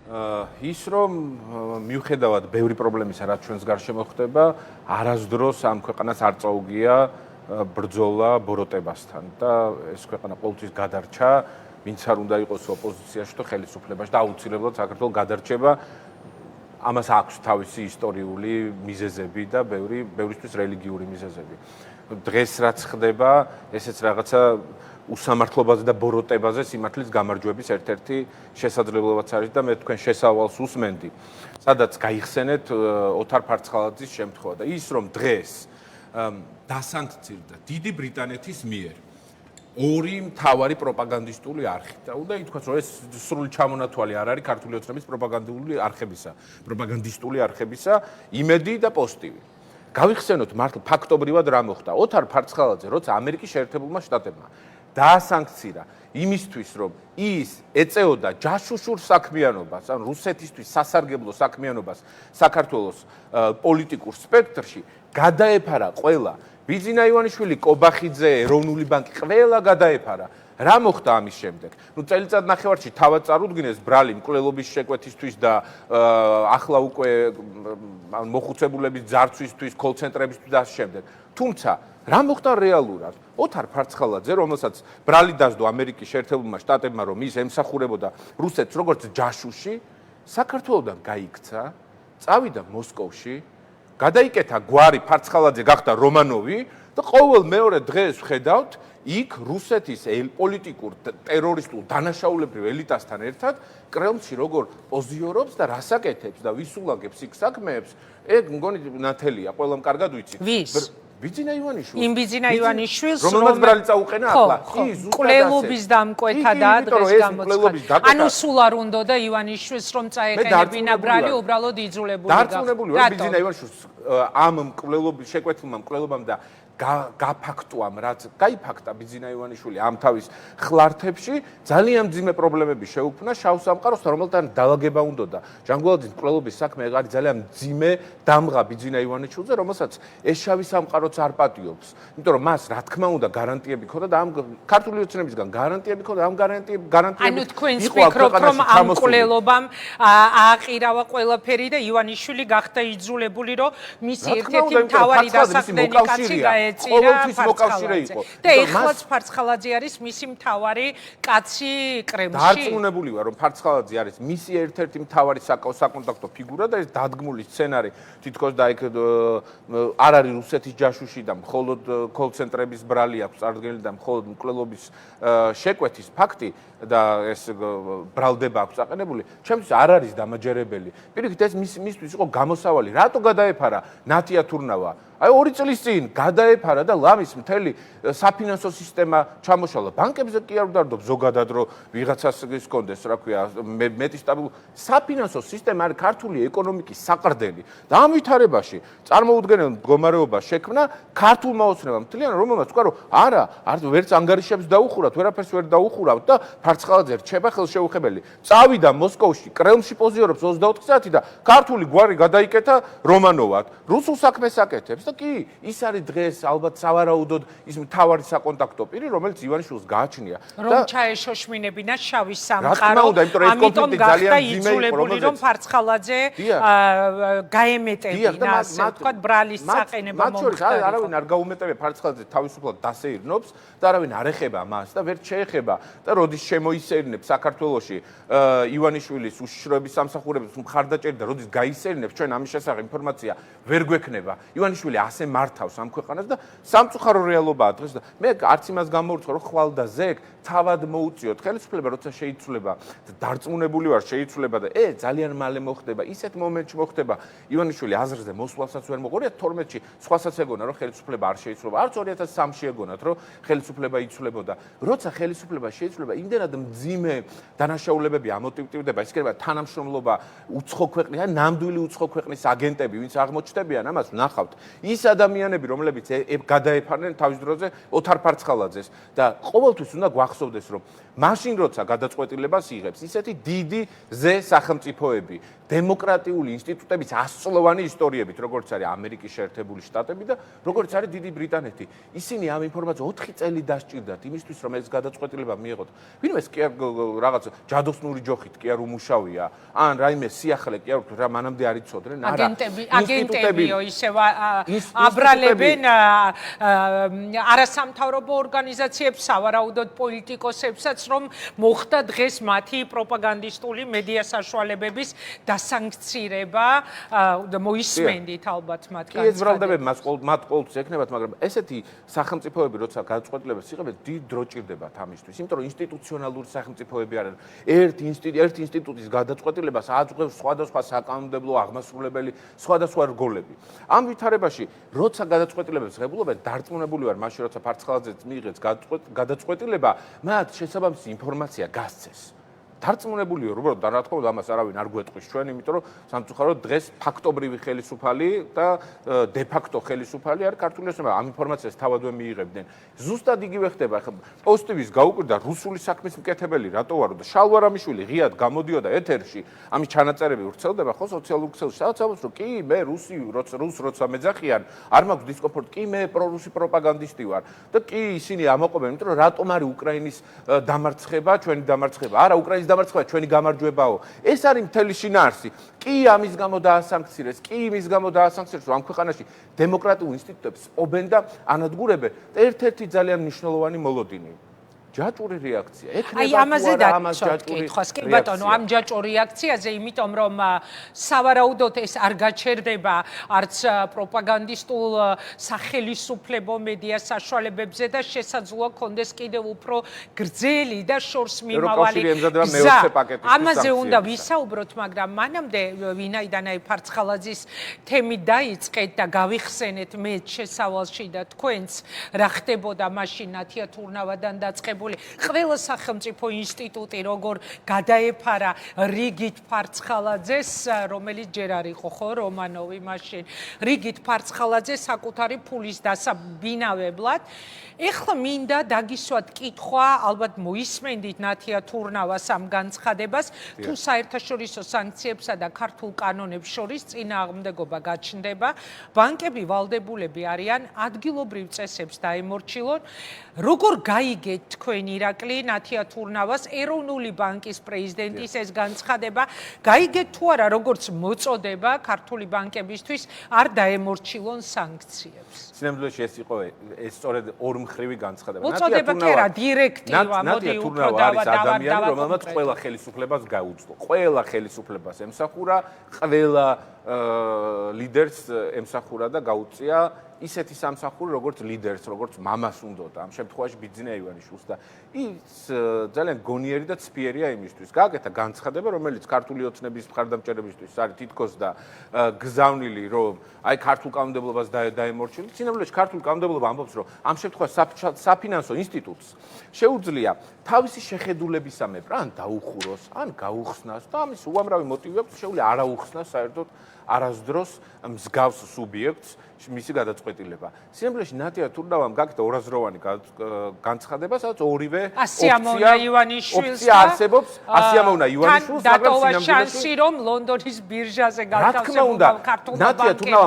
ის რომ მიუხედავად ბევრი პრობლემისა, რაც ჩვენს გარშემო ხდება, არასდროს ამ ქვეყანას არ წაუგია ბრძოლა ბოროტებასთან და ეს ქვეყანა ყოველთვის გადარჩა, ვინც არ უნდა იყოს ოპოზიციაში თუ ხელისუფლებაში და აუცილებლად საქართველოს გადარჩება. ამას აქვს თავისი ისტორიული მიზეზები და ბევრისთვის რელიგიური მიზეზები. დღეს რაც ხდება, ესეც რაღაცა უსამართლობაზე და ბოროტებაზე სიმართლის გამარჯვების ერთ-ერთი შესაძლებლობაც არის და მე თქვენ შესავალს უსმენდი, სადაც გაიხსენეთ ოთარ ფარცხალაძის შემთხვევა და ის რომ დღეს დასანქცირდა დიდი ბრიტანეთის მიერ ორი მთავარი პროპაგანდისტული არხი და უნდა ითქვას, რომ ეს სრული ჩამონათვალი არ არის ქართული ოცნების პროპაგანდისტული არხებისა, იმედი და პოსტივი. გავიხსენოთ მართლა ფაქტობრივად რა მოხდა. ოთარ ფარცხალაძე, როცა ამერიკის შეერთებულმა შტატებმა დაასანქცირა იმისთვის, რომ ის ეწეოდა ჯაშუშურ საქმიანობას, ან რუსეთისთვის სასარგებლო საქმიანობას საქართველოს პოლიტიკურ სპექტრში, გადაეფარა ყველა. ბიძინა ივანიშვილი, კობახიძე, ეროვნული ბანკი, ყველა გადაეფარა. რა მოხდა ამის შემდეგ? წელიწად ნახევარში თავად წარუდგინეს ბრალი მკვლელობის შეკვეთისთვის და ახლა უკვე მოხუცებულების ძარცვისთვის, კოლცენტრებისთვის და ამ შემდეგ. თუმცა რა მოხდა რეალურად? ოთარ ფარცხალაძე, რომელსაც ბრალი დასდო ამერიკის შეერთებულმა შტატებმა, რომ ის ემსახურებოდა რუსეთს როგორც ჯაშუში, საქართველოსდან გაიქცა, წავიდა მოსკოვში, გადაიკეთა გვარი, ფარცხალაძე გახდა რომანოვი და ყოველ მეორე დღეს ვხედავთ იქ რუსეთის პოლიტიკურ ტერორისტულ დანაშაულებრივ ელიტასთან ერთად კრემლში როგორ პოზიორობს და რას აკეთებს და ვის ულაგებს იქ საქმეებს, ეგ მგონი ნათელია, ყველამ კარგად ვიცით. ვის? ბიძინა ივანიშვილს. იმ ბიძინა ივანიშვილს, რომელმაც ბრალი წაუყენა ახლა. მკვლელობის დამკვეთა და დღეს გამოცხადა. ანუ სულ არ უნდოდა ივანიშვილს რომ წაეყენებინა ბრალი, უბრალოდ იძულებული გახდა. დარწმუნებული ვარ ბიძინა ივანიშვილს ამ მკვლელობის შეკვეთილმა მკვლელობამ და გაფაქტუამ, რაც გაიფაქტა ბიძინა ივანიშვილი ამ თავის ხლართებში, ძალიან მძიმე პრობლემები შეუქმნა შავ სამყაროსთან, რომელთან დაალაგება უნდოდა. ჟანგულაძის მკვლელობის საქმე არის ძალიან მძიმე დამღა ბიძინა ივანიშვილზე, რომელსაც ეს შავი სამყაროც არ პატიობს. იმიტომ რომ მას რა თქმა უნდა გარანტიები ქონდა და ამ ქართული ოცნებისგან გარანტიები ქონდა, ამ გარანტიები ანუ თქვენს ფიქრობთ რომ ამ მკვლელობამ ააყირავა ყველაფერი და ივანიშვილი გახდა იძულებული, რომ მისი ერთ-ერთი მთავარი დასახდენი კაცი ყოველთვის მოკავშირე იყო. და ეხლაც ფარცხალაძე არის მისი მთავარი კაცი კრემლში. დარწმუნებული ვარ, რომ ფარცხალაძე არის მისი ერთ-ერთი მთავარი საკონტაქტო ფიგურა და ეს დადგმული სცენარი თითქოს და იქ არ არის რუსეთის ჯაშუში და მხოლოდ კოლცენტრების ბრალი აქვს წარდგენილი და მხოლოდ მკვლელობის შეკვეთის ფაქტი და ეს ბრალდება აქვს აყენებული, ჩემთვის არ არის დამაჯერებელი. პირიქით ეს მისთვის იყო გამოსავალი, რატო გადაეფარა ნათია თურნავა? აი 2 წლის წინ გადაეფარა და ლამის მთელი საფინანსო სისტემა ჩამოშალა. ბანკებზე კი არ ვდარდობ ზოგადად რომ ვიღაცას გქონდეს, რა ქვია, მეტი სტაბილური საფინანსო სისტემა არის ქართული ეკონომიკის საყრდენი და ამ ვითარებაში წარმოუდგენელ მდგომარეობას შექმნა ქართულმა ოცნებამ მთლიანად, რომელმაც თქვა რომ არა, ვერც ანგარიშებს დაუხურავთ, ვერაფერს ვერ დაუხურავთ და ფარცხალაძე რჩება ხელშეუხებელი. წავიდა მოსკოვში, კრემლში პოზიორობს 24 საათი და ქართული გვარი გადაიკეთა რომანოვად. რუსულ საქმეს აკეთებს და კი, ის არის დღეს ალბათ სავარაუდოდ ის მთავარი საკონტაქტო პირი, რომელიც ივანიშვილს გააჩნია. რომ ჩაეშოშმინებინა შავი სამყარო, ამიტომ გახდა იძულებული, რომ ფარცხალაძე გაემეტებინა, ასე ვთქვათ, ბრალის საყენება მომხდარიყო. არავინ არ გაუმეტებია ფარცხალაძე თავისუფლად დასეირნობს და არავინ არ ეხება მას და ვერ შეეხება და როდის შემოისერნებს საქართველოში ივანიშვილის უშიშროების სამსახურების მხარდაჭერი და როდის გაისერნებს ჩვენ ამის შესახებ ინფორმაცია ვერ გვექნება. ივანიშვილი ასე მართავს ამ ქვეყანას და სამწუხარო რეალობაა დღეს და მე არც იმას გამოვიწყო რომ ხვალ და ზეგ თავად მოუწიოთ ხელისუფლება როცა შეიცვლება და დარწმუნებული ვარ შეიცვლება და ძალიან მალე მოხდება ისეთ მომენტში მოხდება ივანიშვილი აზრზე მოსვლასაც ვერ მოყოლია 2012-ში სხვასაც ეგონა რომ ხელისუფლება არ შეიცვლება არც 2003-ში ეგონათ რომ ხელისუფლება იცვლებოდა როცა ხელისუფლება შეიცვლება იმდენად მძიმე დანაშაულებები ამოტივტივდება ისქება თანამშრომლობა უცხო ქვეყნის ან ნამდვილი უცხო ქვეყნის აგენტები ვინც აღმოჩნდებიან ამას ვნახავთ ის ადამიანები რომლებიც გადაეფარნენ თავის დროზე ოთარ ფარცხალაძეს და ყოველთვის უნდა გვახსოვდეს რომ მაშინ როცა გადაწყვეტილებას იღებს ისეთი დიდი ზე სახელმწიფოები დემოკრატიული ინსტიტუტების ასწლოვანი ისტორიებით, როგორც არის ამერიკის შეერთებული შტატები და როგორც არის დიდი ბრიტანეთი. ისინი ამ ინფორმაციას 4 წელი დასჭირდათ იმისთვის, რომ ეს გადაწყვეტილება მიიღოთ. ვინმეს კი არ რაღაც ჯადოსნური ჯოხით კი არ უმუშავია, ან რაიმე სიახლე კი არ რა მანამდე არ იცოდნენ, არა. აგენტებიო ისევ აბრალებენ არასამთავრობო ორგანიზაციებს, სავარაუდოდ პოლიტიკოსებსაც, რომ მოხდა დღეს მათი პროპაგანდისტული მედია საშუალებების დასანქცირება, მოისმენდით ალბათ მათ განცხადებას. კი, ეს ბრალდებები მათ ყოველთვის ექნებათ, მაგრამ ესეთი სახელმწიფოები, როცა გადაწყვეტილებას იღებენ, დიდ დრო ჭირდებათ ამისთვის, იმიტომ რომ ინსტიტუციონალური სახელმწიფოები არიან. ერთ ინსტიტუტის გადაწყვეტილებას აძღვევს სხვადასხვა საკანონმდებლო აღმასრულებელი, სხვადასხვა რგოლები. ამ ვითარებაში, როცა გადაწყვეტილებებს ღებულობენ, დარწმუნებული ვარ, მაშინ როცა ფარცხალაძეც მიიღეს გადაწყვეტილება, მათ შესაბამისი ინფორმაცია გასცეს. დარწმუნებული ვარ, უბრალოდ რა თქმა უნდა, ამას არავინ არ გვეტყვის ჩვენ, იმიტომ რომ სამწუხაროდ დღეს ფაქტობრივი ხელისუფალი და დე ფაქტო ხელისუფალი არის ქართული ოცნება. ამ ინფორმაციას თავადვე მიიღებდნენ. ზუსტად იგივე ხდება, ახლა პოსტივის გაუკვირდა რუსული საქმის მკეთებელი რატო ვარო და შალვარამიშვილი ღიად გამოდიოდა ეთერში, ამის ჩანაწერები ვრცელდება ხო სოციალურ ქსელში. სადაც ამბობს, რომ კი მე რუსს როცა მეძახიან, არ მაქვს დისკომფორტი, კი მე პრორუსი პროპაგანდისტი ვარ და კი ისინი ამოყვებენ, იმიტომ რომ რატომ არის უკრაინის დამარცხება, ჩვენი დამარცხება. არა, უკრაინის დამარცხება ჩვენი გამარჯვებაო. ეს არის მთელი შინაარსი. კი ამის გამო დაასანქცირეს, კი იმის გამო დაასანქცირეს, რომ ამ ქვეყანაში დემოკრატიულ ინსტიტუტებს ობენ და ანადგურებენ. ერთ-ერთი ძალიან მნიშვნელოვანი მოლოდინი. ჯაჭვური რეაქცია. აი ამაზე დაწოთ კითხვას. კი ბატონო, ამ ჯაჭვური რეაქციაზე, იმიტომ რომ სავარაუდოდ ეს არ გაჩერდება არც პროპაგანდისტულ სახელისუფლებო მედია საშუალებებზე და შესაძლოა კონდეს კიდევ უფრო გრძელი და შორს მიმავალი გზა. ამაზე უნდა ვისაუბროთ, მაგრამ მანამდე ვინაიდან აი ფარცხალაძის თემი დაიწყეთ და გავიხსენეთ მე შესავალში და თქვენც რა ხდებოდა მაშინ ნათია თურნავადან დაწყებული ყველა სახელმწიფო ინსტიტუტი როგორ გადაეფარა რიგით ფარცხალაძეს, რომელიც ჯერ არ იყო ხო რომანოვი მაშინ, რიგით ფარცხალაძეს საკუთარი ფულის დასაბინავებლად. ეხლა მინდა დაგისვათ კითხვა, ალბათ მოისმენდით ნათია თურნავას ამ განცხადებას, თუ საერთაშორისო სანქციებსა და ქართულ კანონებს შორის წინააღმდეგობა გაჩნდება, ბანკები ვალდებულები არიან ადგილობრივ წესებს დაემორჩილონ. როგორ გაიგეთ თქვენ ირაკლი ნათია თურნავას ეროვნული ბანკის პრეზიდენტის ეს განცხადება, გაიგეთ თუ არა როგორც მოწოდება ქართული ბანკებისთვის არ დაემორჩილონ სანქციებს. სინამდვილეში ეს იყო ეს სწორედ ორმხრივი განცხადება. მოწოდება კი არა, დირექტივა, მოდი უფრო ადამიანი, რომელმაც ყველა ხელისუფლებას გაუძლო. ყველა ხელისუფლებას ემსახურა, ყველა ლიდერს ემსახურა და გაუწია ისეთი სამსახური, როგორც ლიდერს, როგორც მამას უნდოდა, ამ შემთხვევაში ბიძინა ივანიშვილს და ის ძალიან გონიერი და ცფიერია იმისთვის. გააკეთა განცხადება, რომელიც ქართული ოცნების მხარდამჭერებისთვის არის თითქოს და გზავნილი, რომ აი ქართულ კანონმდებლობას დაემორჩილოთ. სინამდვილეში ქართული კანონმდებლობა ამბობს, რომ ამ შემთხვევაში საფინანსო ინსტიტუტს შეუძლია თავისი შეხედულებისამებრ ან დაუხუროს, ან გაუხსნას და ამის უამრავი მოტივი აქვს, შეუძლია არ აუხსნას საერთოდ არასდროს მსგავს სუბიექტს მისი გადაწყვეტილება. სინამდვილეში ნათია თურნავამ გაკეთა ორაზროვანი განცხადება, სადაც ორივე ოპცია არსებობს, ასიამოვნა ივანიშვილს, მაგრამ სინამდვილეში რომ ლონდონის ბირჟაზე გათავისუფლება ქართულ ბანკებმა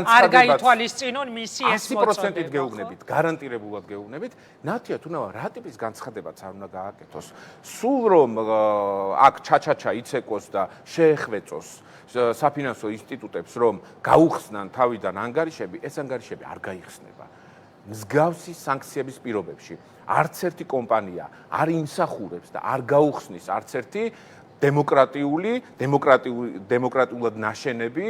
არ გაითვალისწინონ მისი ეს მოწოდება. 100%-ით გეუბნებით, გარანტირებულად გეუბნებით, ნათია თურნავა რა ტიპის განცხადებაც არ უნდა გააკეთოს. სულ რომ აქ ჩაჩაჩა იცეკოს და შეეხვეწოს საფინანსო ინსტიტუტებს, რომ გაუხსნან თავიდან ანგარიშები, ეს ანგარიშები არ გაიხსნება. მსგავსი სანქციების პირობებში არც ერთი კომპანია არ იმსახურებს და არ გაუხსნის არც ერთი დემოკრატიულად ნაშენები,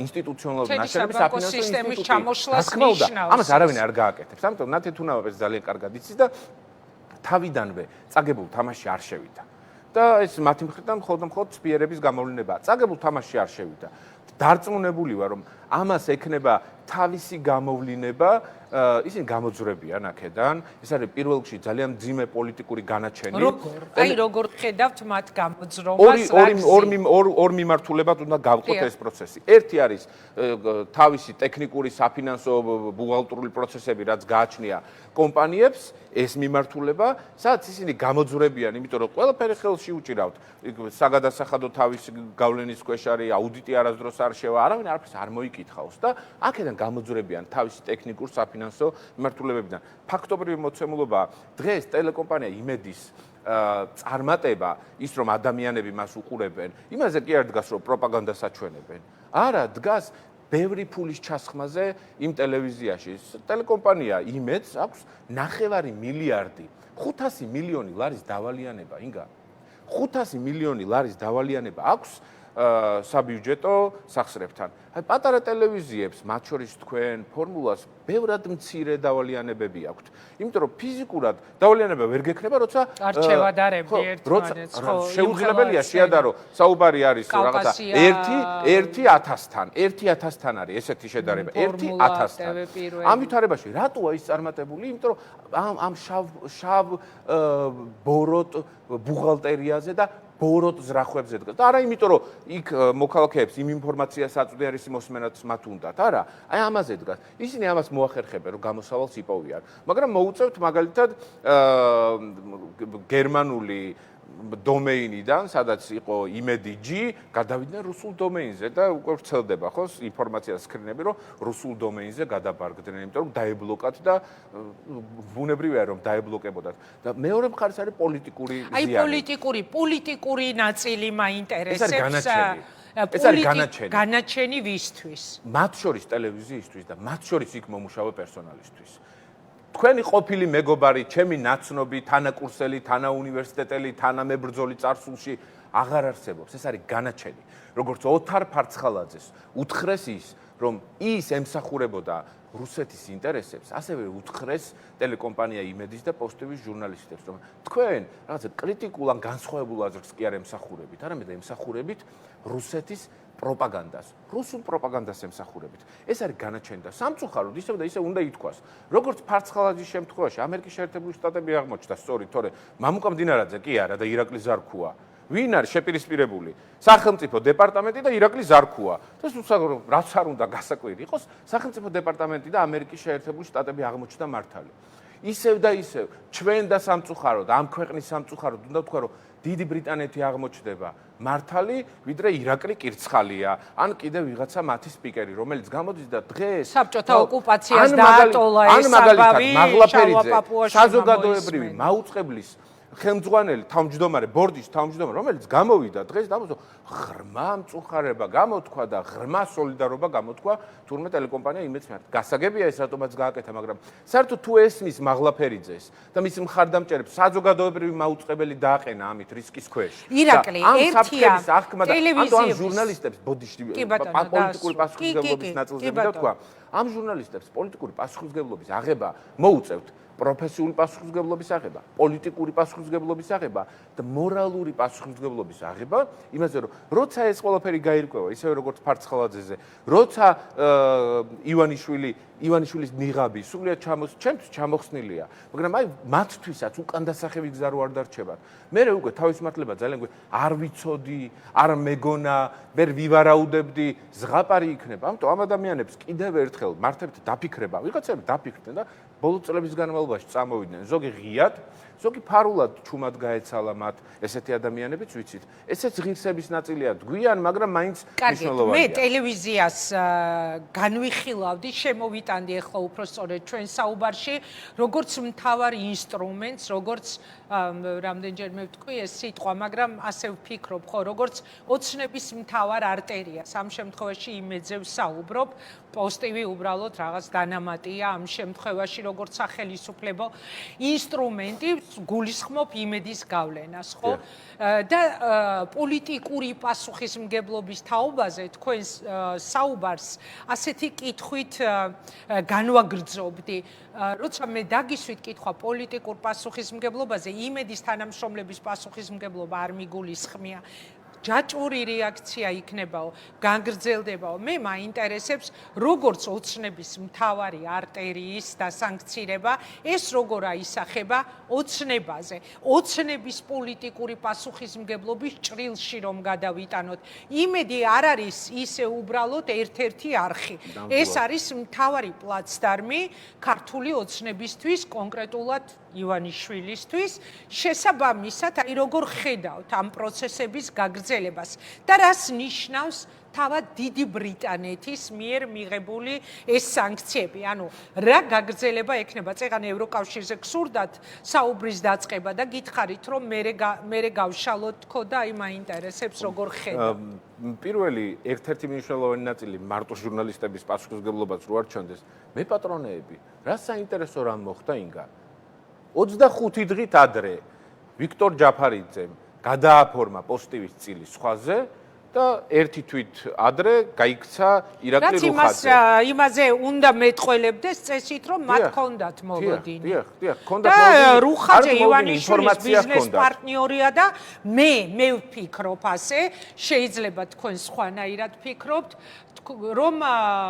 ინსტიტუციონალურად ნაშენები საფინანსო სისტემის ჩამოშლას ნიშნავს. ამას არავინ არ გააკეთებს. ამიტომ ნათია თურნავა ეს ძალიან კარგად იცის და თავიდანვე წაგებულ თამაში არ შევიდა. და ეს მათი მხრიდან მხოლოდ სპიერების გამოვლენებაა. წაგებულ თამაში არ შევიდა. დარწმუნებული ვარ, რომ ამას ექნება თავისი გამოვლინება ისინი გამოძვრებიან აქედან. ეს არის პირველ რიგში ძალიან მძიმე პოლიტიკური განაჩენი. როგორ ხედავთ მათ გამოძრომას? ორ მიმართულებად უნდა გავყოთ ეს პროცესი. ერთი არის თავისი ტექნიკური, საფინანსო, ბუღალტრული პროცესები, რაც გააჩნია კომპანიებს, ეს მიმართულება, სადაც ისინი გამოძვრებიან, იმიტომ რომ ყველაფერი ხელში უჭირავთ. საგადასახადო თავისი გავლენის ქვეშ არის, აუდიტი არასდროს არ შევა, არავინ არაფერს არ მოიკითხავს და აქედან გამოძვრებიან თავისი ტექნიკურ, საფინანსო მიმართულებებიდან. ფაქტობრივი მოცემულობა დღეს ტელეკომპანია იმედის წარმატება, ის რომ ადამიანები მას უყურებენ, იმაზე კი არ დგას რომ პროპაგანდას აჩვენებენ. არა, დგას ბევრი ფულის ჩასხმაზე იმ ტელევიზიაში. ტელეკომპანია იმედს აქვს 9 მილიარდი, 500 მილიონი ლარის დავალიანება, ინგა. 500 მილიონი ლარის დავალიანება აქვს საბიუჯეტო სახსრებთან. აი პატარა ტელევიზიებს, მათ შორის თქვენ, ფორმულას, ბევრად მცირე დავალიანებები აქვთ. იმიტომ რომ ფიზიკურად დავალიანება ვერ გექნება, როცა არჩევა დარებდი ერთმანეთს, ხო, შეუძლებელია შეადარო, საუბარი არის რაღაცა 1,000-თან, 1,000-თან არის ესეთი შედარება, 1,000-თან. ამ ვითარებაში რატოა ის წარმატებული? იმიტომ რომ ამ შავ ბოროტ ბუღალტერიაზე და ბოროტ ზრახვებზე დგას. და არა იმიტომ რომ იქ მოქალაქეებს იმ ინფორმაციას აწვდიან ის მოსმენაც მათ უნდათ, არა, აი ამაზე დგას. ისინი ამას მოახერხებენ რომ გამოსავალს იპოვიან. მაგრამ მოუწევთ მაგალითად გერმანული დომეინიდან, სადაც იყო იმედი.g, გადავიდნენ რუსულ დომეინზე და უკვე ვრცელდება ხო ინფორმაციას სკრინები, რომ რუსულ დომეინზე გადაბარგდნენ, იმიტომ რომ დაებლოკათ და ბუნებრივია რომ დაებლოკებოდათ. და მეორე მხარეს არის პოლიტიკური ზიანი. აი პოლიტიკური ნაწილი მაინტერესებს. ეს არის განაჩენი. განაჩენი ვისთვის? მათ შორის ტელევიზიისთვის და მათ შორის იქ მომუშავე პერსონალისთვის. თქვენი ყოფილი მეგობარი, ჩემი ნაცნობი, თანაკურსელი, თანაუნივერსიტეტელი, თანამებრძოლი წარსულში აღარ არსებობს. ეს არის განაჩენი. როგორც ოთარ ფარცხალაძეს უთხრეს ის, რომ ის ემსახურებოდა რუსეთის ინტერესებს, ასევე უთხრეს ტელეკომპანია იმედის და პოსტივის ჟურნალისტებს, რომ თქვენ რაღაცა კრიტიკულ ან განსხვავებულ აზრს კი არ ემსახურებით, არამედ ემსახურებით რუსეთის პროპაგანდას, რუსულ პროპაგანდას ემსახურებით. ეს არის განაჩენი და სამწუხაროდ ისევ და ისევ უნდა ითქვას, როგორც ფარცხალაძის შემთხვევაში ამერიკის შეერთებული შტატები აღმოჩნდა სწორით, თორე მამუკა მდინარაძე კი არა და ირაკლი ზარქუა. ვინ არის შეპირისპირებული? სახელმწიფო დეპარტამენტი და ირაკლი ზარქუა. და რაც არ უნდა გასაკვირი იყოს, სახელმწიფო დეპარტამენტი და ამერიკის შეერთებული შტატები აღმოჩნდა მართალი. ისევ და ისევ, ჩვენ და სამწუხაროდ, ამ ქვეყნის სამწუხაროდ უნდა ვთქვა, რომ დიდი ბრიტანეთი აღმოჩნდება მართალი, ვიდრე ირაკლი კირცხალია, ან კიდევ ვიღაცა მათი სპიკერი, რომელიც გამოდის და დღეს საბჭოთა ოკუპაციას დაატოლა ეს საბავი, მაღლაფერიძე, საზოგადოებრივი მაუწყებლის ხელმძღვანელი თავმჯდომარე, ბორდის თავმჯდომარე, რომელიც გამოვიდა დღეს დამოწო ღრმა მწუხარება გამოთქვა და ღრმა სოლიდარობა გამოთქვა თურმე ტელეკომპანია იმედს მიმართ. გასაგებია ეს რატომაც გააკეთა, მაგრამ საერთოდ თუ ესმის მაღლაფერიძეს და მის მხარდამჭერებს საზოგადოებრივი მაუწყებელი დააყენა ამით რისკის ქვეშ. ირაკლი, ერთია ამ ჟურნალისტებს ბოდიში პოლიტიკური პასუხისმგებლობის ნაწილზე მინდა თქვა, ამ ჟურნალისტებს პოლიტიკური პასუხისმგებლობის აღება მოუწევთ პროფესიული პასუხისმგებლობის აღება, პოლიტიკური პასუხისმგებლობის აღება და მორალური პასუხისმგებლობის აღება, იმაზე რომ როცა ეს ყველაფერი გაირკვევა, ისევე როგორც ფარცხალაძეზე, როცა ივანიშვილის ნიღაბი სრულიად ჩემთვის ჩამოხსნილია, მაგრამ აი მათთვისაც უკან დასახევი გზა რო არ დარჩებათ. მე უკვე თავის მართლება ძალიან არ ვიცოდი, არ მეგონა, ვერ ვივარაუდებდი, ზღაპარი იქნება. ამიტომ ამ ადამიანებს კიდევ ერთხელ მართებთ დაფიქრება, ვიღაცები დაფიქრდნენ და ბოლო წლების განმავლობაში წამოვიდნენ, ზოგი ღიად, ზოგი ფარულად ჩუმად გაეცალა მათ ესეთი ადამიანებიც ვიცით. ესეც ღირსების ნაწილია გვიან, მაგრამ მაინც მნიშვნელოვანია. მე ტელევიზიას განვიხილავდი, შემოვიტანდი ახლა უფრო სწორედ ჩვენ საუბარში, როგორც მთავარ ინსტრუმენტს, როგორც რამდენჯერმე ვთქვი ეს სიტყვა, მაგრამ ასე ვფიქრობ, ხო, როგორც ოცნების მთავარ არტერიას. ამ შემთხვევაში იმედზე ვსაუბრობ, პოსტივი უბრალოდ რაღაც დანამატია ამ შემთხვევაში, როგორც სახელისუფლებო ინსტრუმენტი, გულისხმობ იმედის გავლენას, ხო? და პოლიტიკური პასუხისმგებლობის თაობაზე თქვენს საუბარს ასეთი კითხვით განვაგრძობდი. როცა მე დაგისვით კითხვა პოლიტიკურ პასუხისმგებლობაზე, იმედის თანამშრომლების პასუხისმგებლობა არ მიგულისხმია. ჯაჭვური რეაქცია იქნებაო, განგრძელდებაო. მე მაინტერესებს როგორც ოცნების მთავარი არტერიის დასანქცირება, ეს როგორ აისახება ოცნებაზე. ოცნების პოლიტიკური პასუხისმგებლობის ჭრილში რომ გადავიტანოთ. იმედი არ არის ისე უბრალოდ ერთ-ერთი არხი. ეს არის მთავარი პლაცდარმი ქართული ოცნებისთვის, კონკრეტულად ივანიშვილისთვის, შესაბამისად, აი როგორ ხედავთ ამ პროცესების გაგრძელებას და რას ნიშნავს თავად დიდი ბრიტანეთის მიერ მიღებული ეს სანქციები. ანუ რა გაგრძელება ექნება? წეგან ევროკავშირზე გსურდათ საუბრის დაწყება და გითხარით, რომ მე გავშალოთ თქო და აი მაინტერესებს როგორ ხედავ. პირველი ერთ-ერთი მნიშვნელოვანი ნაწილი მარტო ჟურნალისტების პასუხისმგებლობას რო არ ჩანდეს, მე პატრონეები, რა საინტერესო რამ მოხდა ინგა? 25 დღით ადრე ვიქტორ ჯაფარიძემ გადააფორმა პოსტივის წილი სხვაზე და ერთი თვით ადრე გაიქცა ირაკლი რუხაძე. რაც იმაზე უნდა მეტყველებდეს წესით, რომ მათ ჰქონდათ მოლოდინი. დიახ, ჰქონდათ მოლოდინი. და რუხაძე ივანიშვილის ბიზნეს პარტნიორია და მე ვფიქრობ ასე, შეიძლება თქვენ სხვანაირად ფიქრობთ, რომ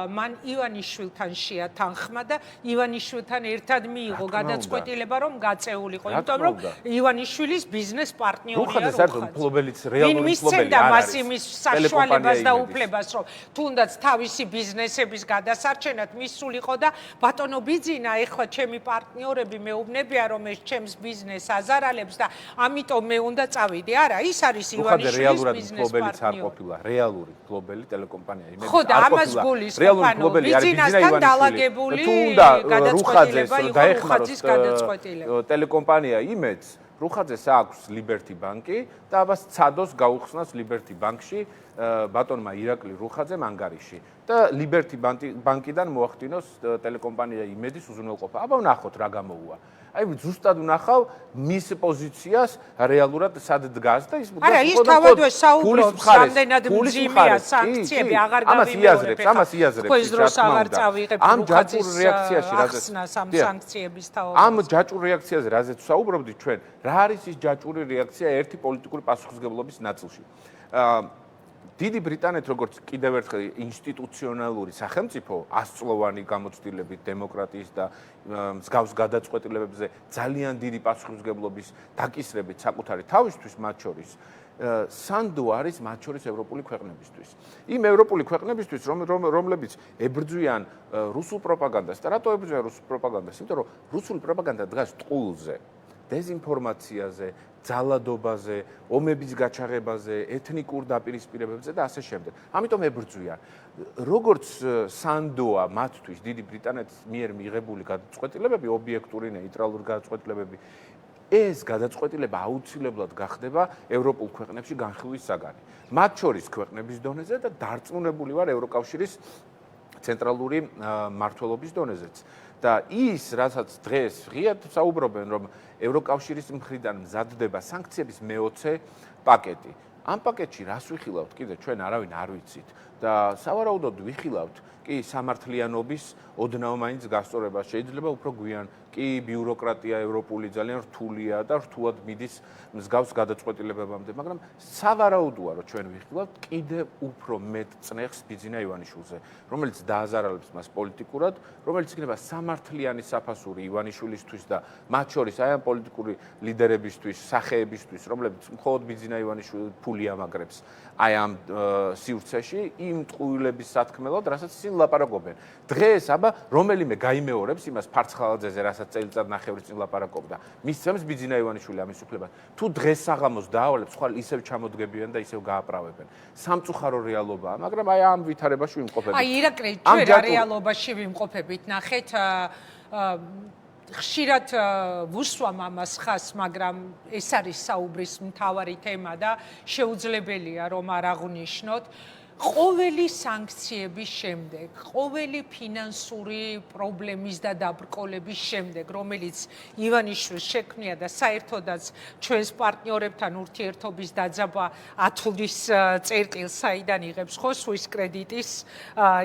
მან ივანიშვილთან შეათანხმა და ივანიშვილთან ერთად მიიღო გადაწყვეტილება, რომ გაწეულიყო, იმიტომ რომ ივანიშვილის ბიზნეს პარტნიორია რუხაძე. საერთოდ მფლობელიც, რეალური მფლობელი მისცემდა მას იმის საშუალებას და უფლებას, რომ თუნდაც თავისი ბიზნესების გადასარჩენად მისულიყო და ბატონო ბიძინა, ეხლა ჩემი პარტნიორები მეუბნებია, რომ ეს ჩემს ბიზნესს აზარალებს და ამიტომ მე უნდა წავიდე. არა, ის არის ივანიშვილის ბიზნეს პარტნიორი. რეალური მფლობელი ტელეკომპანია. ხო და ამას გულისხმობ, ბიზნესთან დალაგებული გადაწყვეტილება იყო რუხაძის გადაწყვეტილება. ტელეკომპანია იმედს რუხაძეს აქვს ლიბერტი ბანკი და ამას ცადოს გაუხსნას ლიბერტი ბანკში ბატონმა ირაკლი რუხაძემ ანგარიში და ლიბერტი ბანკიდან მოახდინოს ტელეკომპანია იმედის უზრუნველყოფა. აბა ვნახოთ რა გამოუვა. აი ზუსტად ვნახავ მის პოზიციას რეალურად სად დგას და ის არა ის თავადვე საუბრობს რამდენად მძიმეა სანქციები აღარ გამიმეორებ ამას იაზრებს ხო ეს დროს აღარ წავიღებ ამ ჯაჭვურ რეაქციაში რაზეც ამ სანქციების თაობას ამ ჯაჭვურ რეაქციაზე რაზეც საუბრობდით ჩვენ რა არის ის ჯაჭვური რეაქცია ერთი პოლიტიკური პასუხისმგებლობის ნაწილში დიდი ბრიტანეთ როგორც კიდევ ერთხელ ინსტიტუციონალური სახელმწიფო 100 წლოვანი გამოცდილებით დემოკრატიის და მსგავს გადაწყვეტილებებზე ძალიან დიდი პასუხისმგებლობის დაკისრებით საკუთარი თავისთვის მათ შორის სანდო არის მათ შორის ევროპული ქვეყნებისთვის. იმ ევროპული ქვეყნებისთვის რომლებიც ებრძვიან რუსულ პროპაგანდას და რატო ებრძვიან რუსულ პროპაგანდას? იმიტომ რომ რუსული პროპაგანდა დგას ტყუილზე, დეზინფორმაციაზე, ძალადობაზე, ომების გაჩაღებაზე, ეთნიკურ დაპირისპირებებზე და ასე შემდეგ. ამიტომ ებრძვიან. როგორც სანდოა მათთვის დიდი ბრიტანეთის მიერ მიღებული გადაწყვეტილებები, ობიექტური ნეიტრალური გადაწყვეტილებები, ეს გადაწყვეტილება აუცილებლად გახდება ევროპულ ქვეყნებში განხილვის საგანი. მათ შორის ქვეყნების დონეზე და დარწმუნებული ვარ ევროკავშირის ცენტრალური მმართველობის დონეზეც. და ის, რასაც დღეს ღიად საუბრობენ, რომ ევროკავშირის მხრიდან მზადდება სანქციების მე-20 პაკეტი. ამ პაკეტში რას ვიხილავთ? კიდე ჩვენ არავინ არ ვიცით და სავარაუდოდ ვიხილავთ კი სამართლიანობის ოდნავ მაინც გასწორებას. შეიძლება უფრო გვიან კი ბიუროკრატია ევროპული ძალიან რთულია და რთულად მიდის მსგავს გადაწყვეტილებებამდე, მაგრამ სავარაუდოა რომ ჩვენ ვიხილავთ კიდევ უფრო მეტ წნეხს ბიძინა ივანიშვილზე, რომელიც დააზარალებს მას პოლიტიკურად, რომელიც იქნება სამართლიანი საფასური ივანიშვილისთვის და მათ შორის აი ამ პოლიტიკური ლიდერებისთვის, სახეებისთვის, რომლებიც მხოლოდ ბიძინა ივანიშვილი ფული ამაგრებს აი ამ სივრცეში იმ ტყუილების სათქმელად, რასაც ისინი ლაპარაკობენ. დღეს აბა რომელიმე გაიმეორებს იმას ფარცხალაძეზე, რასაც წელიწად ნახევრის წინ ლაპარაკობდა. მისცემს ბიძინა ივანიშვილი ამის უფლებას. თუ დღეს საღამოს დაავალებს, ხვალ ისევ ჩამოდგებიან და ისევ გააправებენ. სამწუხარო რეალობაა, მაგრამ აი ამ ვითარებაში ვიმყოფებით. აი ირაკლი, ჩვენ რა რეალობაში ვიმყოფებით, ნახეთ ხშირად ვუსვამ ამას ხას, მაგრამ ეს არის საუბრის მთავარი თემა და შეუძლებელია რომ არ აღვნიშნოთ. ყოველი სანქციების შემდეგ, ყოველი ფინანსური პრობლემის და დაბრკოლების შემდეგ, რომელიც ივანიშვილს შექმნია და საერთოდაც ჩვენს პარტნიორებთან ურთიერთობის დაძაბვა ათვლის წერტილს საიდან იღებს ხო სვის კრედიტის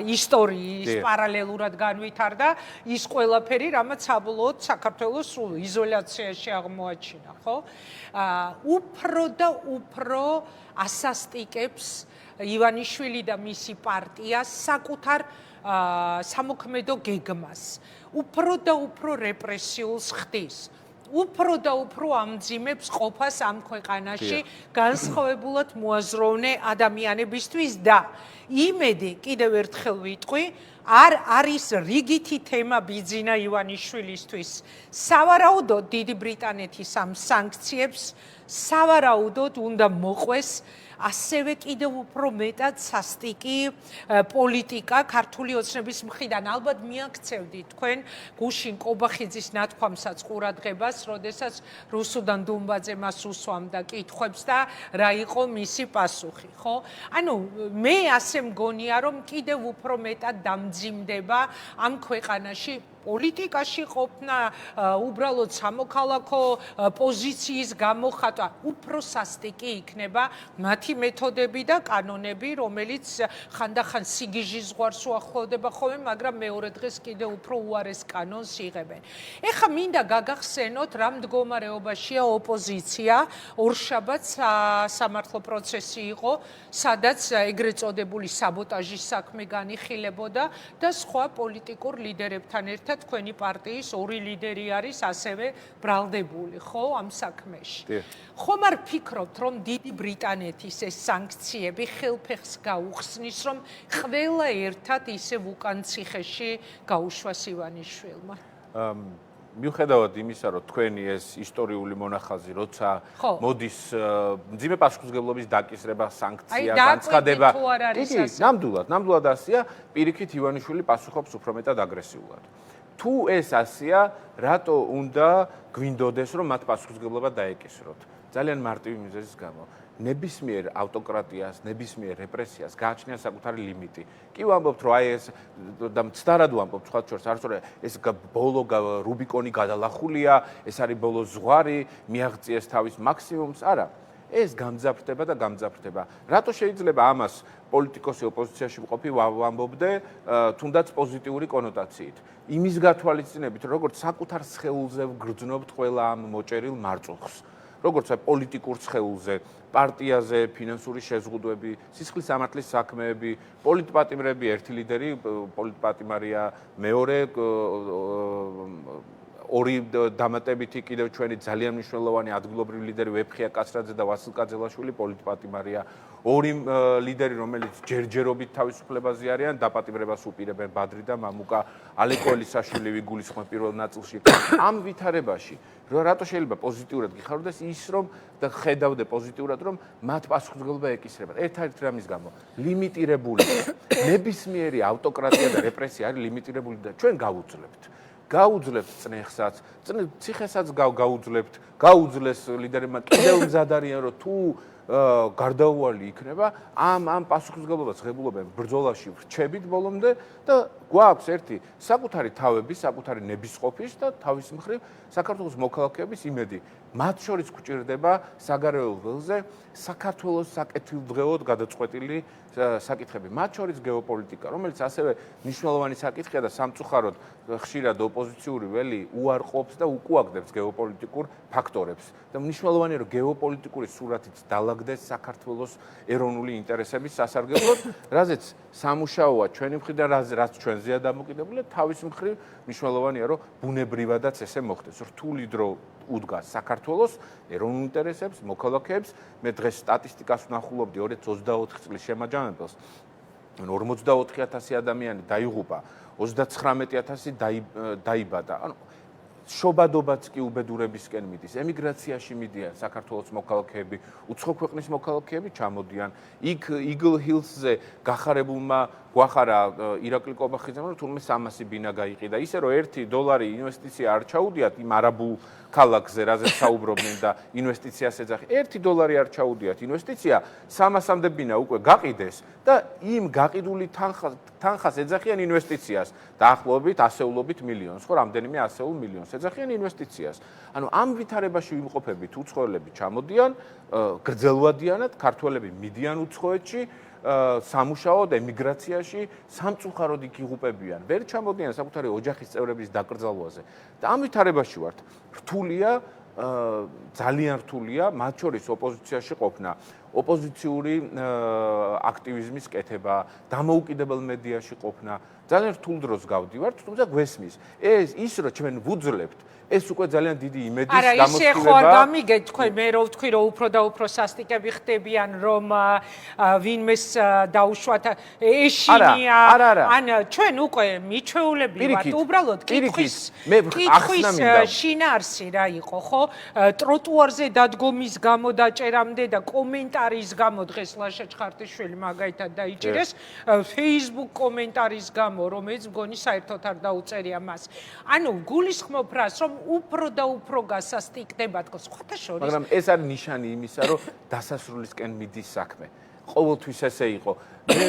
ისტორიის პარალელურად განვითარდა ის ყველაფერი, რამაც საბოლოოდ საქართველოს სულ იზოლაციაში აღმოაჩინა, ხო? უფრო და უფრო ასასტიკებს ივანიშვილი და მისი პარტია საკუთარ სამოქმედო გეგმას. უფრო და უფრო რეპრესიულს ხდის. უფრო და უფრო ამძიმებს ყოფას ამ ქვეყანაში განსხვავებულად მოაზროვნე ადამიანებისთვის და იმედი კიდევ ერთხელ ვიტყვი არ არის რიგითი თემა ბიძინა ივანიშვილისთვის. სავარაუდოდ დიდი ბრიტანეთის ამ სანქციებს სავარაუდოდ უნდა მოყვეს ასევე კიდევ უფრო მეტად სასტიკი პოლიტიკა ქართული ოცნების მხრიდან. ალბათ მიაქცევდით თქვენ გუშინ კობახიძის ნათქვამსაც ყურადღებას, როდესაც რუსუდან დუმბაძე მას უსვამდა კითხვებს და რა იყო მისი პასუხი, ხო? ანუ მე ასე მგონია, რომ კიდევ უფრო მეტად დამძიმდება ამ ქვეყანაში პოლიტიკაში ყოფნა, უბრალოდ სამოქალაქო პოზიციის გამოხატვა, უფრო სასტიკი იქნება მათი მეთოდები და კანონები, რომელიც ხანდახან სიგიჟის ზღვარს უახლოვდება ხოლმე, მაგრამ მეორე დღეს კიდევ უფრო უარეს კანონს იღებენ. ეხლა მინდა გაგახსენოთ, რა მდგომარეობაშია ოპოზიცია. ორშაბათს სამართლო პროცესი იყო, სადაც ეგრეთ წოდებული საბოტაჟის საქმე განიხილებოდა და სხვა პოლიტიკურ ლიდერებთან ერთად თქვენი პარტიის ორი ლიდერი არის ასევე ბრალდებული, ხო, ამ საქმეში. ხომ არ ფიქრობთ, რომ დიდი ბრიტანეთის ეს სანქციები ხელფეხს გაუხსნის, რომ ყველა ერთად ისევ უკან ციხეში გაუშვას ივანიშვილმა? მიუხედავად იმისა, რომ თქვენი ეს ისტორიული მონახაზი, როცა მოდის მძიმე პასუხისმგებლობის დაკისრება, სანქცია, განცხადება, ნამდვილად ასია, პირიქით ივანიშვილი პასუხობს უფრო მეტად აგრესიულად. თუ ეს ასია, რატო უნდა გვინდოდეს, რომ მათ პასუხისმგებლობა დაეკისროთ? ძალიან მარტივი მიზეზის გამო. ნებისმიერ ავტოკრატიას, ნებისმიერ რეპრესიას გააჩნია საკუთარი ლიმიტი. კი ვამბობთ, რომ აი ეს და მცდარად ვამბობთ, სხვა შორს არ სწორია, ეს ბოლო რუბიკონი გადალახულია, ეს არის ბოლო ზღვარი, მიაღწიეს თავის მაქსიმუმს, არა. ეს გამძაფრდება და გამძაფრდება. რატო შეიძლება ამას პოლიტიკოსი ოპოზიციაში მყოფი ვამბობდე, თუნდაც პოზიტიური კონოტაციით? იმის გათვალისწინებით, როგორც საკუთარ სხეულზე ვგრძნობთ ყველა ამ მოჭერილ მარწუხს. როგორც პოლიტიკურ სხეულზე, პარტიაზე, ფინანსური შეზღუდვები, სისხლის სამართლის საქმეები, პოლიტპატიმრები, ერთი ლიდერი, პოლიტპატიმარია, მეორე ორი დამატებითი კიდევ ჩვენი ძალიან მნიშვნელოვანი ადგილობრივი ლიდერი ვეფხია კაცრაძე და ვასილ კაძელაშვილი პოლიტპატიმარია. ორი ლიდერი, რომელიც ჯერჯერობით თავისუფლებაზე არიან, დაპატიმრებას უპირებენ ბადრი და მამუკა, ალეკო ელისაშვილი ვიგულისხმობ პირველ ნაწილში. ამ ვითარებაში, რატო შეიძლება პოზიტიურად გიხარდეს ის, რომ და ხედავდე პოზიტიურად, რომ მათ პასუხისმგებლობა ეკისრება. ერთ-ერთი რამის გამო, ლიმიტირებული. ნებისმიერი ავტოკრატია და რეპრესია არის ლიმიტირებული და ჩვენ გავუძლებთ. გაუძლებთ წნეხსაც, ციხესაც გაუძლებთ, გაუძლეს ლიდერებმა კიდევ მზად არიან, რომ თუ გარდაუვალი იქნება, ამ პასუხისმგებლობას ღებულობენ ბრძოლაში ვრჩებით ბოლომდე და გვაქვს ერთი საკუთარი თავების, საკუთარი ნებისყოფის და თავის მხრივ საქართველოს მოქალაქეების იმედი. მათ შორის გვჭირდება საგარეო ველზე საქართველოს საკეთილდღეოდ გადაწყვეტილი საკითხები, მათ შორის გეოპოლიტიკა, რომელიც ასევე მნიშვნელოვანი საკითხია და სამწუხაროდ ხშირად ოპოზიციური ველი უარყოფს და უკუაგდებს გეოპოლიტიკურ ფაქტორებს. და მნიშვნელოვანია, რომ გეოპოლიტიკური სურათიც დაალაგდეს საქართველოს ეროვნული ინტერესების სასარგებლოდ, რაზეც სამუშაოა ჩვენი მხრიდან, რაც ჩვენზეა დამოკიდებული, თავის მხრივ მნიშვნელოვანია, რომ ბუნებრივადაც ესე მოხდეს. რთული დრო უდგას საქართველოს ეროვნულ ინტერესებს, მოქალაქეებს. მე დღეს სტატისტიკას ვნახულობდი 2024 წლის შემაჯამებელს. 44,000 ადამიანი დაიღუპა, 39,000 დაიბადა. ანუ შობადობაც კი უბედურებისკენ მიდის. ემიგრაციაში მიდიან საქართველოს მოქალაქეები, უცხო ქვეყნის მოქალაქეები ჩამოდიან. იქ Eagle Hills-ზე გახარებულმა გვახარა ირაკლი კობახიძემ, რომ თურმე 300 ბინა გაიყიდა. ისე რომ $1 ინვესტიცია არ ჩაუდიათ იმ არაბულ ქალაქზე, რაზეც საუბრობდნენ და ინვესტიციას ეძახი. $1 არ ჩაუდიათ ინვესტიცია, 300-მდე ბინა უკვე გაყიდეს და იმ გაყიდული თანხას ეძახიან ინვესტიციას. დაახლოებით ასეულობით მილიონს, ხო, რამდენიმე ასეულ მილიონს ეძახიან ინვესტიციას. ანუ ამ ვითარებაში ვიმყოფებით, უცხოელები ჩამოდიან, გრძელვადიანად, ქართველები მიდიან უცხოეთში, სამუშაოდ, ემიგრაციაში, სამწუხაროდ იქ იღუპებიან. ვერ ჩამოდიან საკუთარი ოჯახის წევრების დაკრძალვაზე. და ამ ვითარებაში ვართ. რთულია, ძალიან რთულია, მათ შორის ოპოზიციაში ყოფნა, ოპოზიციური აქტივიზმის კეთება, დამოუკიდებელ მედიაში ყოფნა. ძალიან რთულ დროს გავდივართ, თუმცა გვესმის. ის რომ ჩვენ ვუძლებთ, ეს უკვე ძალიან დიდი იმედის გამოსხივება. არა, ისე ხო არ გამიგეთ თქვენ, მე რო ვთქვი, რომ უფრო და უფრო სასტიკები ხდებიან, რომ ვინმეს დაუშვათ ეშინია. ან ჩვენ უკვე მიჩვეულები ვართ, უბრალოდ კითხვის შინაარსი რა იყო, ხო? ტროტუარზე დადგომის გამო დაჭერამდე და კომენტარის გამო დღეს ლაშა ჩხარტიშვილი მაგალითად დაიჭირეს, Facebook კომენტარის გამო, რომელიც მგონი საერთოდ არ დაუწერია მას. ანუ გულისხმობ რას, რომ უფრო და უფრო გასასტიკდება თქო სხვათა შორის. მაგრამ ეს არის ნიშანი იმისა, რომ დასასრულისკენ მიდის საქმე. ყოველთვის ესე იყო. მე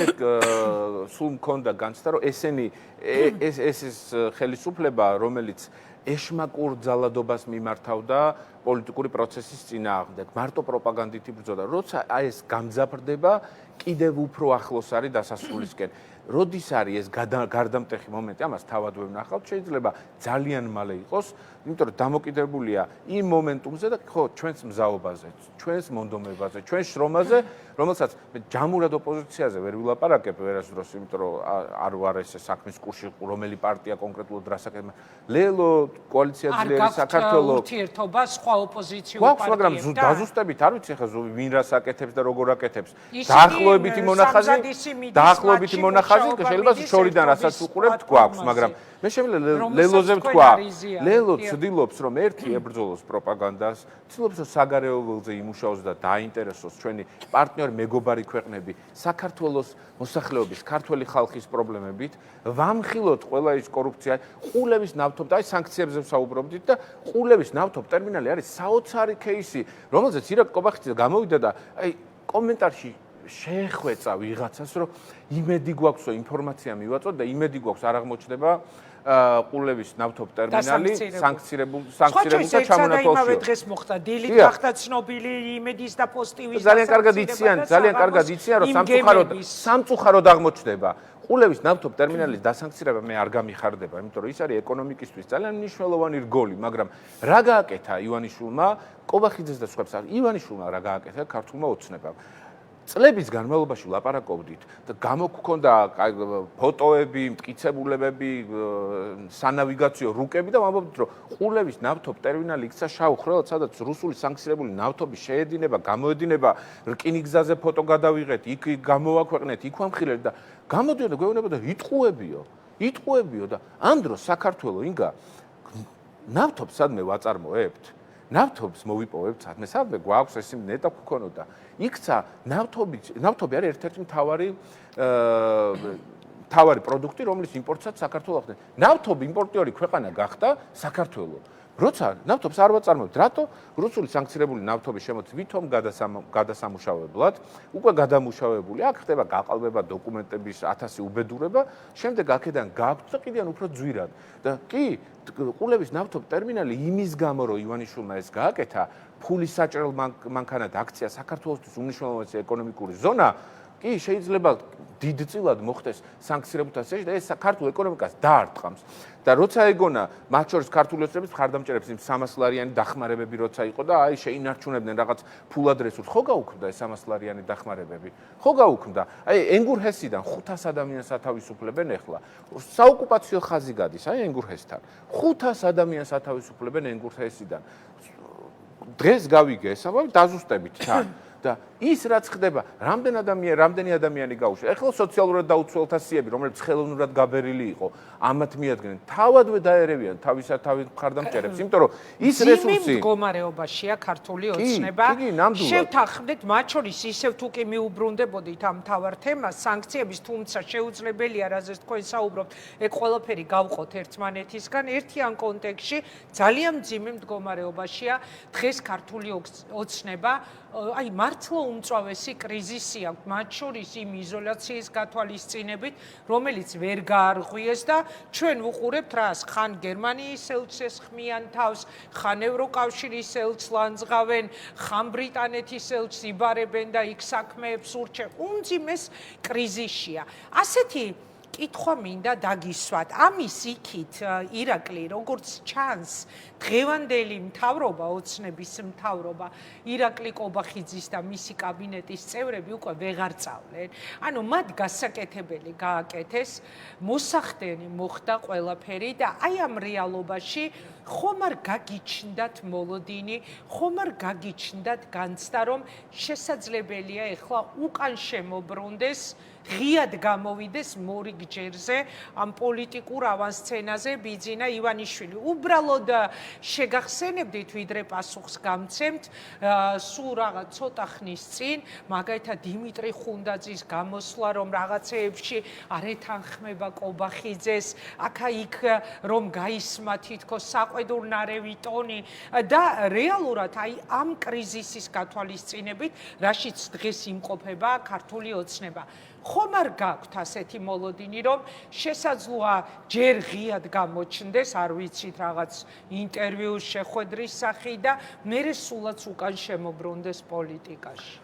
სულ მქონდა განცდა, რომ ესენი ეს ხელისუფლება, რომელიც ეშმაკურ ძალადობას მიმართავდა პოლიტიკური პროცესის წინააღმდეგ, მარტო პროპაგანდით იბრძოდა. როცა ეს გამძაფრდება, კიდევ უფრო ახლოს არის დასასრულისკენ. როდის არის ეს გარდამტეხი მომენტი, ამას თავად ვევნახავთ, შეიძლება ძალიან მალე იყოს, იმიტომ რომ დამოკიდებულია იმ მომენტუმზე და ხო, ჩვენს მზაობაზე, ჩვენს მონდომებაზე, ჩვენს შრომაზე, რომელსაც მე ჯამურად ოპოზიციაზე ვერ ვილაპარაკებ ვერასდროს, იმიტომ რომ არ ვარ ესე საქმის კურსში, რომელი პარტია კონკრეტულად რასაკეთებ. ლელო კოალიცია ძლიერი საქართველოს ურთიერთობა სხვა ოპოზიციურ პარტიებთან. მაგრამ დაზუსტებით არ ვიცი ხა ვინ რას აკეთებს და როგორ აკეთებს. დაახლოებითი მონახაზი შეიძლება შორიდან რასაც უყურებთ გვაქვს, მაგრამ მე შემიძლია ლელოზე ვთქვა. ლელო ცდილობს რომ ერთი ებრძოლოს პროპაგანდას, ცდილობს რომ საგარეო ველზე იმუშაოს და დაინტერესოს ჩვენი პარტნიორი მეგობარი ქვეყნები საქართველოს მოსახლეობის, ქართველი ხალხის პრობლემებით, ვამხილოთ ყველა ის კორუფცია, ყულევის ნავთობ და აი სანქციებზე ვსაუბრობდით და ყულევის ნავთობ ტერმინალი არის საოცარი кейსი, რომელზეც ირაკლი კობახიძე გამოვიდა და აი კომენტარში შეეხვეწა ვიღაცას, რომ იმედი გვაქვს, რომ ინფორმაცია მივაწვოთ და იმედი გვაქვს არ აღმოჩნდება ყულევის ნავთობ ტერმინალი სანქცირებულ და ჩამონათვალში. იმავე დღეს მოხდა დილით გახდა ცნობილი იმედის და პოზიტივის ძალიან კარგად იციან, რომ სამწუხაროდ აღმოჩნდება. ყულევის ნავთობ ტერმინალის დასანქცირება მე არ გამიხარდება, იმიტომ რომ ის არის ეკონომიკისთვის ძალიან მნიშვნელოვანი რგოლი, მაგრამ რა გააკეთა ივანიშვილმა, კობახიძეს და სხვებს, ივანიშვილმა რა გააკეთა ქართულმა ოცნებამ. წლების განმავლობაში ვლაპარაკობდით და გამოგქონდა ფოტოები, მტკიცებულებები, სანავიგაციო რუკები და ვამბობდით, რომ ყულევის ნავთობ ტერმინალი იქცა შავ ხრელად, სადაც რუსული სანქცირებული ნავთობი შეედინება, გამოედინება, რკინიგზაზე ფოტო გადავიღეთ, იქ გამოვაქვეყნეთ, იქ ვამხილეთ და გამოდიოდა გვეუბნებოდა იტყუებიო და ამ დროს საქართველოს ინგა ნავთობს სადმე ვაწარმოებთ. ნავთობს მოვიპოვებთ სადმე, სადმე გვაქვს ეს ნეტა გქონოდა. იქცა ნავთობი არის ერთ-ერთი მთავარი პროდუქტი, რომლის იმპორტსაც საქართველოს ახდენს. ნავთობი იმპორტიორი ქვეყანა გახდა საქართველოს. როცა ნავთობს არ ვაწარმოებთ, რატო? რუსული სანქცირებული ნავთობის შემოც ვითომ გადასამუშავებლად, უკვე გადამუშავებული, აქ ხდება გაყალბება, დოკუმენტების 1000 უბედურება, შემდეგ აქედან გააქვთ და კიდიან უფრო ძვირად. და კი, ყულევის ნავთობ ტერმინალი იმის გამო, რომ ივანიშვილმა ეს გააკეთა, ფულის საჭრელ მანქანად აქცია საქართველოსთვის უმნიშვნელოვანესი ეკონომიკური ზონა, კი, შეიძლება დიდწილად მოხდეს სანქცირებულთა სიაში და ეს ქართულ ეკონომიკას დაარტყამს. და როცა ეგონა მათ შორის ქართული ოცნების მხარდამჭერებს იმ 300 ლარიანი დახმარებები როცა იყო და აი შეინარჩუნებდნენ რაღაც ფულად რესურს, ხო გაუქმდა ეს 300 ლარიანი დახმარებები? ხო გაუქმდა? აი ენგურჰესიდან 500 ადამიანს ათავისუფლებენ ახლა. საოკუპაციო ხაზი გადის აი ენგურჰესთან. 500 ადამიანს ათავისუფლებენ ენგურჰესიდან. დღეს გავიგე ეს, აბა დაზუსტებით თან. და ის რაც ხდება, რამდენი ადამიანი გაუშვა. ეხლა სოციალურად დაუცველთა სიები, რომლებიც ხელოვნურად გაბერილი იყო, ამათ მიადგენენ, თავადვე დაერევიან თავისთავად მხარდამჭერებს, იმიტომ რომ ის რესურსი მდგომარეობაშია ქართული ოცნება. შევთანხმდეთ, მათ შორის ისევ თუ კი მიუბრუნდებოდით ამ მთავარ თემას, სანქციების, თუმცა შეუძლებელია, რაზეც თქვენ საუბრობთ, ეგ ყველაფერი გავყოთ ერთმანეთისგან, ერთიან კონტექსტში ძალიან მძიმე მდგომარეობაშია დღეს ქართული ოცნება. აი მართლა უმწვავესი კრიზისი აქვს, მათ შორის იმ იზოლაციის გათვალისწინებით, რომელიც ვერ გაარღვიეს და ჩვენ ვუყურებთ რას, ხან გერმანიის ელჩს ესხმიან თავს, ხან ევროკავშირის ელჩს ლანძღავენ, ხან ბრიტანეთის ელჩს იბარებენ და იქ საქმეებს ურჩევენ. უმძიმეს კრიზისია. ასეთი კითხვა მინდა დაგისვათ. ამის იქით ირაკლი, როგორც ჩანს, დღევანდელი მთავრობა, ოცნების მთავრობა, ირაკლი კობახიძის და მისი კაბინეტის წევრები უკვე ვეღარ წავლენ. ანუ მათ გასაკეთებელი გააკეთეს, მოსახდენი მოხდა ყველაფერი და აი ამ რეალობაში ხომ არ გაგიჩნდათ მოლოდინი, ხომ არ გაგიჩნდათ განცდა, რომ შესაძლებელია ეხლა უკან შემობრუნდეს, ღიად გამოვიდეს მორიგჯერზე ამ პოლიტიკურ ავანსცენაზე ბიძინა ივანიშვილი. უბრალოდ შეგახსენებდით, ვიდრე პასუხს გამცემთ, სულ რაღაც ცოტა ხნის წინ, მაგალითად დიმიტრი ხუნდაძის გამოსვლა, რომ რაღაცეებში არ ეთანხმება კობახიძეს, აქა-იქ რომ გაისმა თითქოს საყვედურნარევი ტონი და რეალურად აი ამ კრიზისის გათვალისწინებით, რაშიც დღეს იმყოფება ქართული ოცნება. ხომ არ გაქვთ ასეთი მოლოდინი, რომ შესაძლოა ჯერ ღიად გამოჩნდეს, არ ვიცით რაღაც ინტერვიუს შეხვედრის სახით და მერე სულაც უკან შემობრუნდეს პოლიტიკაში.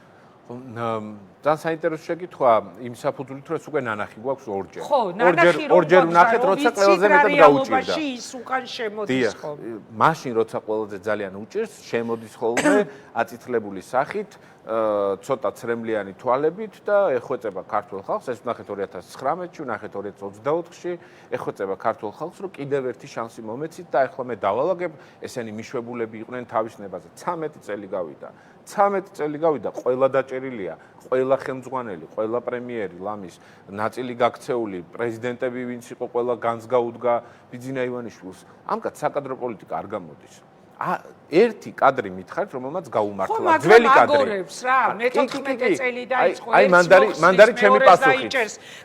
ძალიან საინტერესო შეკითხვა იმ საფუძვლით, რომ ეს უკვე ნანახი გვაქვს ორჯერ. ხო, ნანახი ორჯერ ვნახეთ, როცა ყველაზე მეტად გაუჭირდა. ის უკან შემოდის ხო? მაშინ როცა ყველაზე ძალიან უჭირს, შემოდის ხოლმე აწითლებული სახით, ცოტა ცრემლიანი თვალებით და ეხვეწება ქართულ ხალხს, ეს ვნახეთ 2019-ში, ვნახეთ 2024-ში, ეხვეწება ქართულ ხალხს, რომ კიდევ ერთი შანსი მომეცით და ეხლა მე დავალაგებ, ესენი მიშვებულები იყვნენ თავის ნებაზე. 13 წელი გავიდა. 13 წელი გავიდა, ყველა დაჭერილია, ყველა ხელმძღვანელი, ყველა პრემიერი, ლამის ნაწილი გაქცეული, პრეზიდენტები ვინც იყო, ყველა განს გაუდგა ბიძინა ივანიშვილს. ამ კაც საკადრო პოლიტიკა არ გამოდის. ერთი კადრი მითხარით, რომელმაც გაუმართლა ძველი კადრი. მაგორებს რა, მე-14 წელი დაიწყო აი მანდარი ჩემი პასუხით.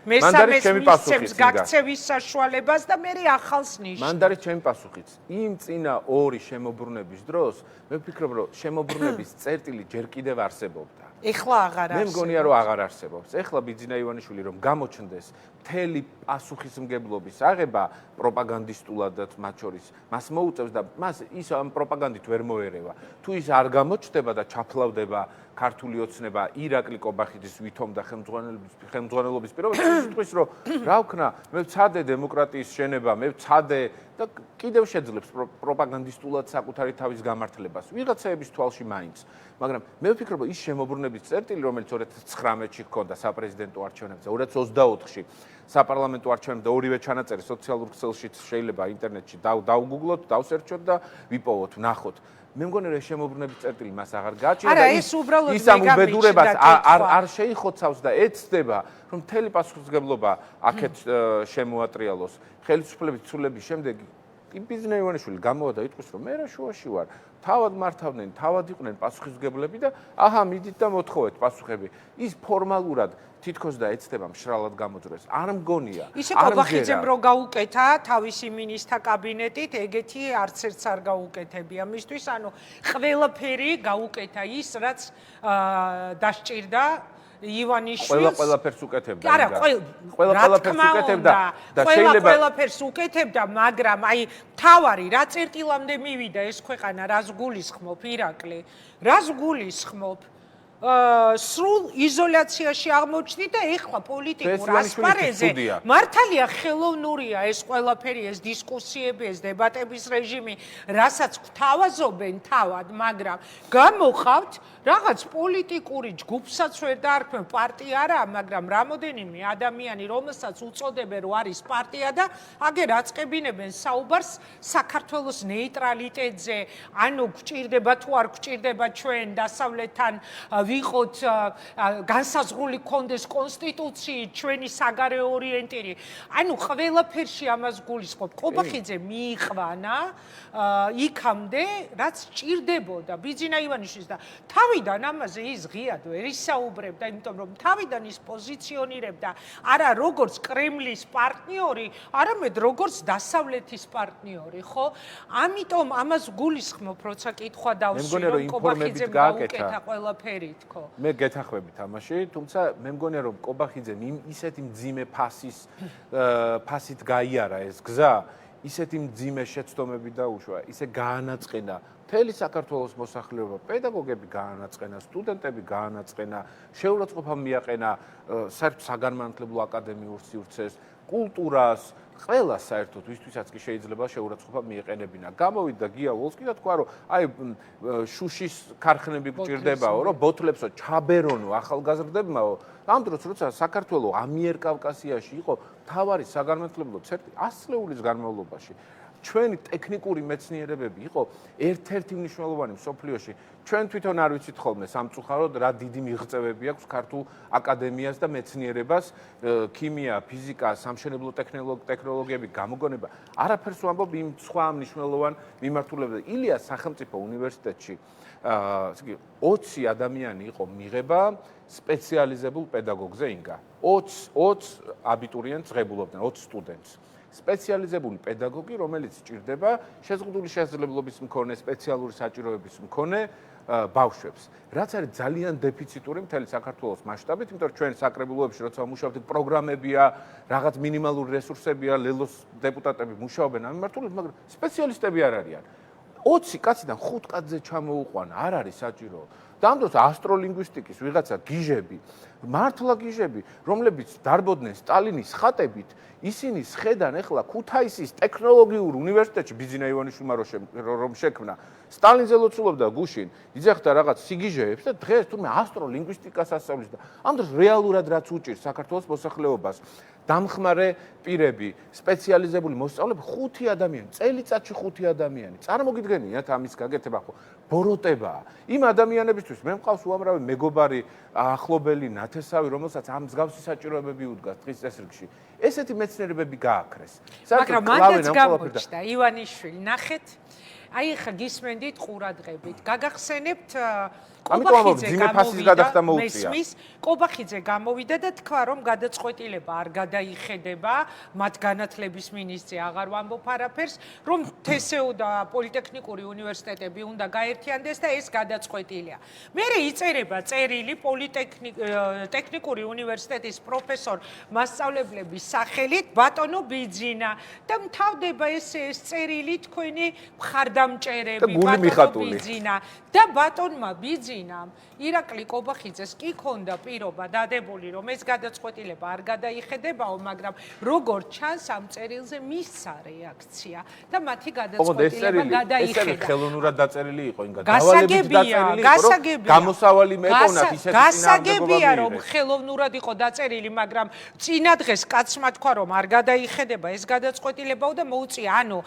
მესამე მისცემს გაქცევის საშუალებას და მე ახალს ნიშნავს. მანდარი ჩემი პასუხით. იმ წინა ორი შემოbrunების დროს მე ვფიქრობ, რომ შემოbrunების წერტილი ჯერ კიდევ არსებობდა. ეხლა აღარ არსებობს. მე მგონია, რომ აღარ არსებობს. ეხლა ბიძინა ივანიშვილი რომ გამოჩნდეს მთელი პასუხისმგებლობის აღება პროპაგანდისტულადაც მათ შორის მას მოუწევს და მას ის ამ პროპაგანდით ვერ მოერევა. თუ ის არ გამოჩნდება და ჩაფლავდება ქართული ოცნება ირაკლი კობახიძის ვითომ და ხელმძღვანელობის პირობებში, თქვის რომ რა ვქნა, მე ვცადე დემოკრატიის შენება, მე ვცადე და კიდევ შეძლებს პროპაგანდისტულად საკუთარი თავის გამართლებას. ვიღაცაების თვალში მაინც. მაგრამ მე ვფიქრობ, ის შემოbrunების წერტილი, რომელიც 2019-ში ჰქონდა საპრეზიდენტო არჩევნებზე, 2024-ში საპარლამენტო არჩევნებზე და ორივე ჩანაწერი სოციალურ ქსელშიც შეიძლება ინტერნეტში დავგუგლოთ, დავსერჩოთ და ვიპოვოთ, ვნახოთ. მე მგონი რომ შემოbrunების წერტილი მას აღარ გააჩნია და ის ამ უბედურებას არ შეიხოცავს და ეცდება რომ მთელი პასუხისმგებლობა აქეთ შემოატრიალოს. ხელისუფლების ცვლილების შემდეგ ბიძინა ივანიშვილი გამოვა და იტყვის რომ მე რა შუაში ვარ, თავად მართავდნენ, თავად იყვნენ პასუხისმგებლები და აჰა მიდით და მოთხოვეთ პასუხები. ის ფორმალურად თითქოს და ეცდება მშრალად გამოძრეს. არ მგონია. ისე კობახიძემ რო გაუკეთა თავისი მინისტრთა კაბინეტით, ეგეთი არც ერთს არ გაუკეთებია მისთვის, ანუ ყველაფერი გაუკეთა ის, რაც დასჭირდა ივანიშვილს ყველაფერს უკეთებდა. არა, ყველაფერს უკეთებდა და შეიძლება ყველაფერს უკეთებდა, მაგრამ აი თავარი რა წერტილამდე მივიდა ეს ქვეყანა, რას გულისხმობ ირაკლი? რას გულისხმობ? სრულ იზოლაციაში აღმოჩნდი და ეხლა პოლიტიკურ ასპარეზზე მართალია ხელოვნურია ეს ყველაფერი, ეს დისკუსიები, ეს დებატების რეჟიმი, რასაც გვთავაზობენ თავად, მაგრამ გამოხავთ რაღაც პოლიტიკური ჯგუფსაც ვერ დაარქმევ, პარტია არაა, მაგრამ რამოდენიმე ადამიანი, რომელსაც უწოდებენ, რომ არის პარტია და აგერ აწყებინებენ საუბარს საქართველოს ნეიტრალიტეტზე, ანუ გვჭირდება თუ არ გვჭირდება ჩვენ დასავლეთთან ვიყოთ განსაზღვრული კონდეს კონსტიტუციით, ჩვენი საგარეო ორიენტირი. ანუ ყველაფერში ამას გულისხმობ. ყობახიძე მიიყვანა იქამდე, რაც ჭირდებოდა ბიძინა ივანიშვილს და თავიდან ამაზე ის ღიად ვერ ისაუბრებდა, იმიტომ რომ თავიდან ის პოზიციონირებდა არა როგორც კრემლის პარტნიორი, არამედ როგორც დასავლეთის პარტნიორი, ხო? ამიტომ ამას გულისხმობ, როცა კითხვა დავსვი, რომ ყობახიძემ გაუკეთა ყველაფერი თქო. მე გეთახვებით ამაში, თუმცა მე მგონია რომ ყობახიძემ ისეთი მძიმე ფასით გაიარა ეს გზა, ისეთი მძიმე შეცდომები დაუშვა, ისე გაანაწყენა მთელი საქართველოს მოსახლეობა, პედაგოგები გაანაწყენა, სტუდენტები გაანაწყენა, შეურაცხყოფა მიაყენა საერთოდ საგანმანათლებლო აკადემიურ სივრცეს, კულტურას, ყველა საერთოდ ვისთვისაც კი შეიძლება შეურაცხყოფა მიეყენებინა. გამოვიდა გია ვოლსკი და თქვა რომ აი შუშის ქარხნები გჭირდებაო, რომ ბოთლებსო ჩაბერონო ახალგაზრდებმაო. ამ დროს როცა საქართველოს ამიერკავკასიაში იყო მთავარი საგანმანათლებლო ცერტი 100 წლების განმავლობაში. ჩვენი ტექნიკური მეცნიერებები იყო ერთ-ერთი მნიშვნელოვანი მსოფლიოში. ჩვენ თვითონ არ ვიცით ხოლმე სამწუხაროდ რა დიდი მიღწევები აქვს ქართულ აკადემიას და მეცნიერებას, ქიმია, ფიზიკა, სამშენებლო ტექნოლოგიები, გამოგონება. არაფერს ვამბობ იმ სხვა მნიშვნელოვან მიმართულებებზე. ილიას სახელმწიფო უნივერსიტეტში 20 ადამიანი იყო მიღება სპეციალიზებულ პედაგოგზე ინგა. 20 აბიტურიენტს ღებულობდნენ, 20 სტუდენტს. სპეციალიზებული პედაგოგი, რომელიც ჭირდება შეზღუდული შესაძლებლობის მქონე, სპეციალური საჭიროების მქონე ბავშვებს. რაც არის ძალიან დეფიციტური მთელი საქართველოს მასშტაბით, იმიტომ რომ ჩვენ საკრებულოებში როცა მუშაობთ, პროგრამებია, რაღაც მინიმალური რესურსებია, ლელოს დეპუტატები მუშაობენ ამ მიმართულებით, მაგრამ სპეციალისტები არ არიან. 20 კაციდან 5 კაცზე ჩამოუყვანა, არ არის საჭირო. და ამ დროს ასტროლინგვისტიკის ვიღაცა გიჟები, მართლა გიჟები, რომლებიც დარბოდნენ სტალინის ხატებით, ისინი შედან ახლა ქუთაისის ტექნოლოგიურ უნივერსიტეტში ბიძინა ივანიშვილმა რომ შექმნა, სტალინზე ლოცულობდა გუშინ, იძახდა რაღაც სიგიჟეებს და დღეს თურმე ასტროლინგვისტიკას ასწავლის და ამ დროს რეალურად რაც უჭირს საქართველოს მოსახლეობას, დამხმარე პირები, სპეციალიზებული მოსწავლეები 5 ადამიანი, წელიწადში 5 ადამიანი. წარმოგიდგენიათ ამის გაკეთება ხო? ბოროტებაა. იმ ადამიანებისთვის მე მყავს უამრავი მეგობარი, ახლობელი, ნათესავი, რომელსაც ამ მსგავსი საჭიროებები უდგას დღის წესრიგში. ესეთი მეცნიერებები გააქრეს. მაგრამ მანდაც გამოჩნდა ივანიშვილი, ნახეთ, აი ხა გისმენდით ყურადღებით, გაგახსენებთ ყობახიძე გამოვიდა და თქვა რომ გადაწყვეტილება არ გადაიხედება, მათ განათლების მინისტრი აღარ ვამბობ არაფერს, რომ თსო და პოლიტექნიკური უნივერსიტეტები უნდა გაერთიანდეს და ეს გადაწყვეტილია. მერე იწერება წერილი პოლიტექნიკური უნივერსიტეტის პროფესორ მასწავლებლების სახელით ბატონო ბიძინა და მთავრდება ეს წერილი თქვენი მხარდამჭერები ბატონო ბიძინა და ბატონმა ბიძინამ ირაკლი ყობახიძეს კი ქონდა პირობა დადებული რომ ეს გადაწყვეტილება არ გადაიხედებაო, მაგრამ როგორც ჩანს ამ წერილზე მისცა რეაქცია და მათი გადაწყვეტილება გადაიხედა. ეს ხელოვნურად დაწერილი იყო, ინგა დავალებით დაწერილი იყო, რომ გამოსავალი მეკონათ ისეთი გასაგებია რომ ხელოვნურად იყო დაწერილი, მაგრამ წინა დღეს კაცმა თქვა რომ არ გადაიხედება ეს გადაწყვეტილებაო და მოუწია, ანუ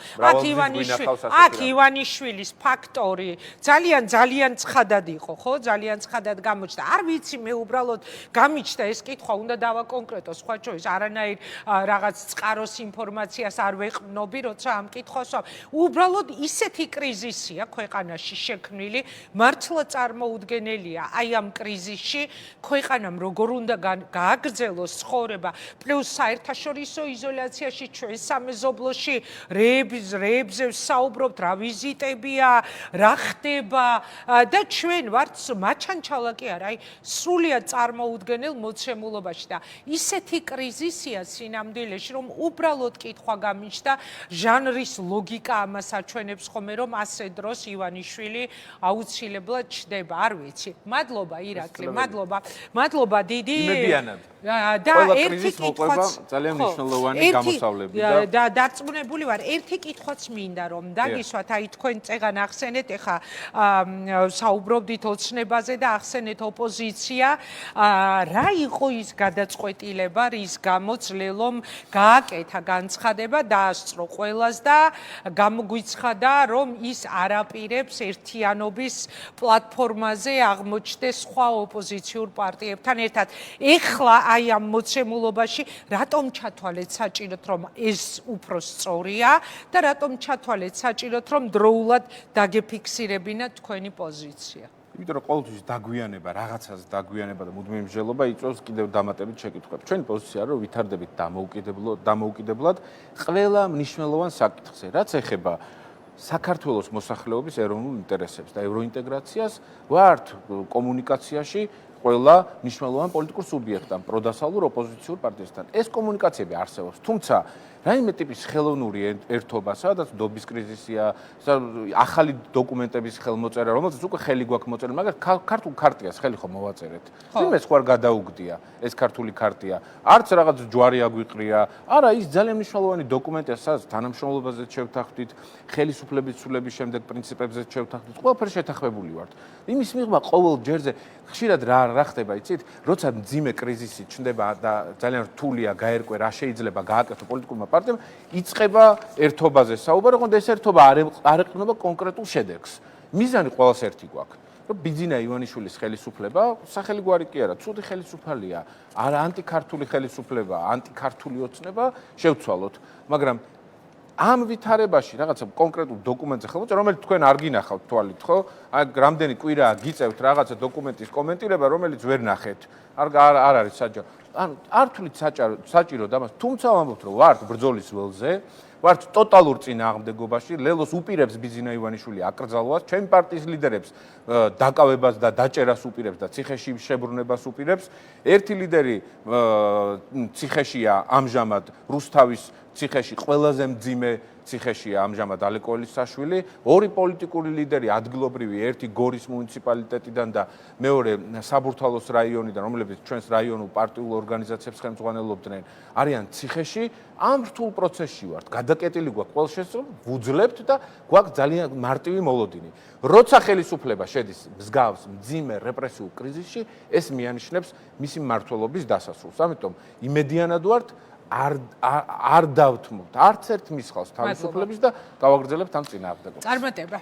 აქ ივანიშვილის ფაქტორი ძალიან ცხადად იყო, ხო? ძალიან ცხადად გამოჩნდა. არ ვიცი, მე უბრალოდ გამიჩნდა ეს კითხვა, უნდა დავაკონკრეტო, სხვა შორის არანაირ რაღაც წყაროს ინფორმაციას არ ვეყნობი, როცა ამ კითხვას უბრალოდ ისეთი კრიზისია ქვეყანაში შექმნილი, მართლა წარმოუდგენელია. აი ამ კრიზისში ქვეყანამ როგორ უნდა გააგრძელოს ცხოვრება, პლუს საერთაშორისო იზოლაციაში, ჩვენ სამეზობლოში რეებზე ვსაუბრობთ, რა ვიზიტებია, რა ხდება და ჩვენ ვართ მაჩანჩალა კი არა, აი სრულიად წარმოუდგენელ მოცემულობაში და ისეთი კრიზისია სინამდვილეში, რომ უბრალოდ კითხვა გამიჩნდა, ჟანრის ლოგიკა ამას აჩვენებს ხოლმე, რომ ასე დროს ივანიშვილი აუცილებლად ჩდება, არ ვიცი. მადლობა ირაკლი, მადლობა დიდი. იმედიანად. და ერთი კითხვაც ძალიან მნიშვნელოვანი გამოსავლები და დარწმუნებული ვარ, ერთი კითხვაც მინდა რომ დაგისვათ, აი თქვენ წეგან ახსენეთ ეხა საუბრობდით ოცნებაზე და ახსენეთ ოპოზიცია რა იყო ის გადაწყვეტილება რის გამოც ლელომ გააკეთა განცხადება დაასწრო ყველას და გამოგვიცხადა რომ ის არაპირებს ერთიანობის პლატფორმაზე აღმოჩნდეს სხვა ოპოზიციურ პარტიებთან ერთად ეხლა აი ამ მოცემულობაში რატომ ჩათვალეთ საჭიროდ რომ ეს უფრო სწორია და რატომ ჩათვალეთ საჭიროდ რომ დროულად დაგეფიქსირებინა თქვენი პოზიცია იმიტომ რომ ყოველთვის დაგვიანება, რაღაცას დაგვიანება და მუდმივი მსჯელობა იწვევს კიდევ დამატებით შეკითხვებს. ჩვენი პოზიცია რომ ვითარდებით დამოუკიდებლად ყველა მნიშვნელოვან საკითხზე, რაც ეხება საქართველოს მოსახლეობის ეროვნულ ინტერესებს და ევროინტეგრაციას, ვართ კომუნიკაციაში ყველა მნიშვნელოვან პოლიტიკურ სუბიექტთან, პროდასალურ ოპოზიციურ პარტიასთან. ეს კომუნიკაციები არსებობს, თუმცა რაიმე ტიპის ხელოვნური ერთობა, სადაც დობის კრიზისია, ახალი დოკუმენტების ხელმოწერა, რომელსაც უკვე ხელი გვაქვს მოწერილი, მაგრამ ქართულ ქარტიას ხელი ხომ მოვაწერეთ. იმეს ხوار გადაუგდია ეს ქართული ქარტია. არც რაღაც ჯვარი აგვიყრია, არა, ის ძალიან მნიშვნელოვანი დოკუმენტია, სადაც თანამშრომლობაზე შევთანხმდით, ხელისუფლების ცვლილების შემდეგ პრინციპებზე შევთანხმდით, ყველაფერი შეთანხმებული ვართ. იმის მიღმა ყოველ ჯერზე ხშირად რა ხდება, იცით? როცა მძიმე კრიზისი ჩნდება და ძალიან რთულია გაერკვე რა შეიძლება გააკეთო პოლიტიკურმა პარტიამ, იწყება ერთობაზე საუბარი, ოღონდ ეს ერთობა არ ეყრდნობა კონკრეტულ შედეგს. მიზანი ყველას ერთი გვაქვს. რომ ბიძინა ივანიშვილის ხელისუფლება სახელგვარი კი არა, ცუდი ხელისუფალია, არა ანტიქართული ხელისუფლება, ანტიქართული ოცნება შევცვალოთ, მაგრამ ამ ვითარებაში რაღაცა კონკრეტულ დოკუმენტზე ხელმოწერა, რომელიც თქვენ არ გინახავთ თვალით, ხო? აი რამდენი კვირაა გიწევთ რაღაცა დოკუმენტის კომენტირება, რომელიც ვერ ნახეთ. არ არის საჭირო. ანუ არ თვლით საჭირო დამას, თუმცა ვამბობთ, რომ ვართ ბრძოლის ველზე, ვართ ტოტალურ წინააღმდეგობაში, ლელოს უპირებს ბიძინა ივანიშვილი აკრძალვას, ჩემი პარტიის ლიდერებს დაკავებას და დაჭერას უპირებს და ციხეში შებრუნებას უპირებს. ერთი ლიდერი ციხეშია ამჟამად რუსთავის ციხეში ყველაზე მძიმე ციხეშია ამჟამად ალეკო ელისაშვილი, ორი პოლიტიკური ლიდერი ადგილობრივი, ერთი გორის მუნიციპალიტეტიდან და მეორე საბურთალოს რაიონიდან, რომლებიც ჩვენს რაიონულ პარტიულ ორგანიზაციებს ხელმძღვანელობდნენ, არიან ციხეში, ამ რთულ პროცესში ვართ. გადაკეტილი გვაქვს ყოველ შესაძლებლად, ვუძლებთ და გვაქვს ძალიან მარტივი მოლოდინი. როცა ხელისუფლება შედის მსგავს მძიმე რეპრესიულ კრიზისში, ეს მიანიშნებს მისი მმართველობის დასასრულს. ამიტომ იმედიანად ვართ არ დავთმოთ არც ერთ მისხავს თავისუფლების და გავაგრძელებთ ამ წინააღმდეგობას. წარმატება.